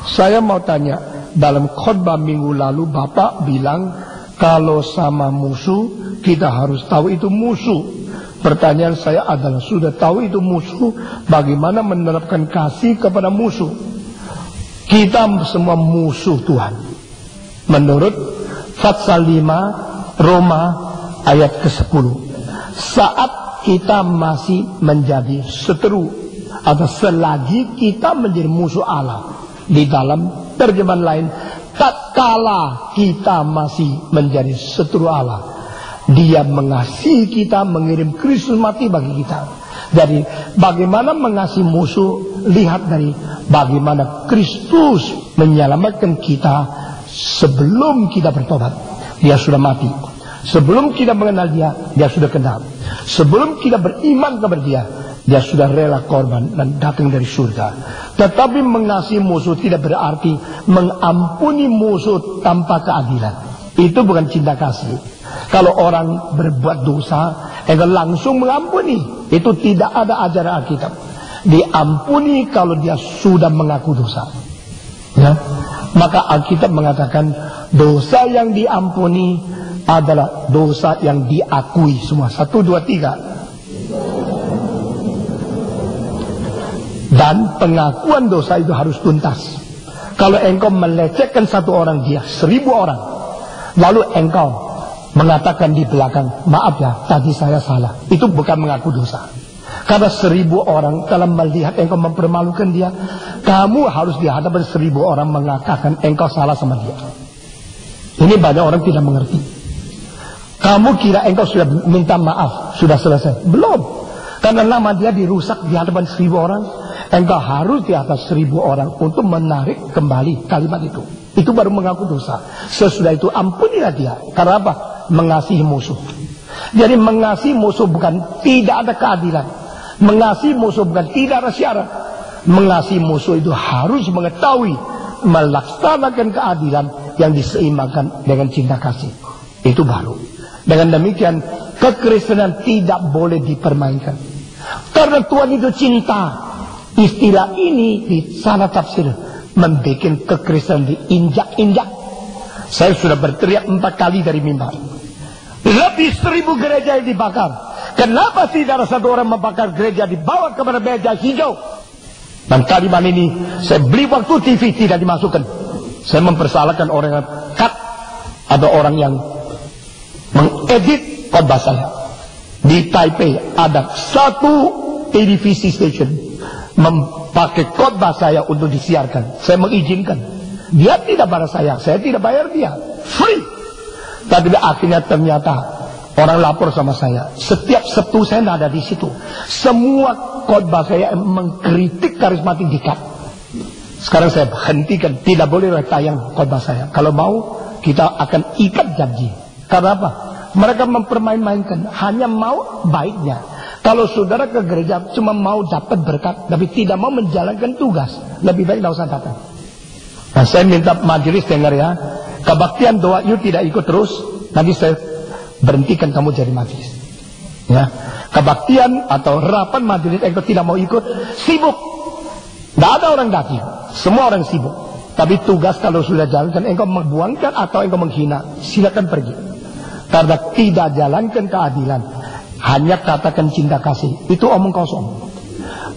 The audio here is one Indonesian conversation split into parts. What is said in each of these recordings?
Saya mau tanya, dalam khotbah minggu lalu Bapak bilang kalau sama musuh kita harus tahu itu musuh. Pertanyaan saya adalah, sudah tahu itu musuh, bagaimana menerapkan kasih kepada musuh? Kita semua musuh Tuhan. Menurut Fatsal 5 Roma ayat ke-10, saat kita masih menjadi seteru atau selagi kita menjadi musuh Allah. Di dalam terjemahan lain, tatkala kita masih menjadi seteru Allah, Dia mengasihi kita, mengirim Kristus mati bagi kita. Jadi bagaimana mengasihi musuh, lihat dari bagaimana Kristus menyelamatkan kita sebelum kita bertobat. Dia sudah mati. Sebelum kita mengenal Dia, Dia sudah kenal. Sebelum kita beriman kepada Dia, Dia sudah rela korban dan datang dari surga. Tetapi mengasihi musuh tidak berarti mengampuni musuh tanpa keadilan. Itu bukan cinta kasih. Kalau orang berbuat dosa, engkau langsung mengampuni. Itu tidak ada ajaran Alkitab. Diampuni kalau dia sudah mengaku dosa. Ya? Maka Alkitab mengatakan dosa yang diampuni adalah dosa yang diakui semua. 1, 2, 3. Dan pengakuan dosa itu harus tuntas. Kalau engkau melecehkan satu orang, dia 1000 orang, lalu engkau mengatakan di belakang, maaf ya, tadi saya salah, itu bukan mengaku dosa. Karena 1000 orang telah melihat engkau mempermalukan dia, kamu harus di hadapan 1000 orang mengatakan engkau salah sama dia. Ini banyak orang tidak mengerti. Kamu kira engkau sudah minta maaf, sudah selesai? Belum. Karena nama dia dirusak di hadapan 1000 orang, engkau harus di atas 1000 orang untuk menarik kembali kalimat itu. Itu baru mengaku dosa. Sesudah itu ampunilah dia. Karena apa? Mengasihi musuh. Jadi mengasihi musuh bukan tidak ada keadilan. Mengasihi musuh bukan tidak ada syarat. Mengasihi musuh itu harus mengetahui, melaksanakan keadilan yang diseimbangkan dengan cinta kasih. Itu baru. Dengan demikian, kekristenan tidak boleh dipermainkan. Karena Tuhan itu cinta. Istilah ini di sana tafsir membuat kekristenan diinjak-injak. Saya sudah berteriak 4 kali dari mimbar. Lebih 1000 gereja yang dibakar. Kenapa tidak ada satu orang membakar gereja dibawa kepada meja hijau? Dan kalimat ini saya beli waktu TV tidak dimasukkan. Saya mempersalahkan orang yang cut atau orang yang mengedit khotbah saya. Di Taipei ada satu televisi station memakai khotbah saya untuk disiarkan. Saya mengizinkan. Dia tidak bayar saya tidak bayar dia. Free. Tapi akhirnya ternyata orang lapor sama saya. Setiap Sabtu saya tidak ada di situ. Semua khotbah saya mengkritik karismatik dikat. Sekarang saya hentikan. Tidak boleh tayang khotbah saya. Kalau mau kita akan ikat janji. Karena apa? Mereka mempermain-mainkan, hanya mau baiknya. Kalau saudara ke gereja cuma mau dapat berkat, tapi tidak mau menjalankan tugas, lebih baik tidak usah datang. Nah, saya minta majelis dengar ya, kebaktian doa you tidak ikut terus, nanti saya berhentikan kamu jadi majelis. Ya, kebaktian atau rapat majelis engkau tidak mau ikut, sibuk. Tidak ada orang datang, semua orang sibuk. Tapi tugas kalau sudah jalankan, engkau membuangkan atau engkau menghina, silakan pergi. Karena tidak jalankan keadilan, hanya katakan cinta kasih, itu omong kosong.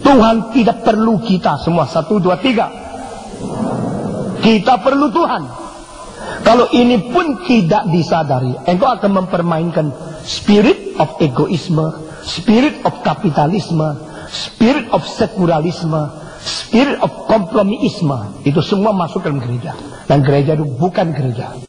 Tuhan tidak perlu kita semua. 1, 2, 3. Kita perlu Tuhan. Kalau ini pun tidak disadari, engkau akan mempermainkan spirit of egoisme, spirit of kapitalisme, spirit of sekularisme, spirit of kompromisme. Itu semua masuk dalam gereja. Dan gereja itu bukan gereja.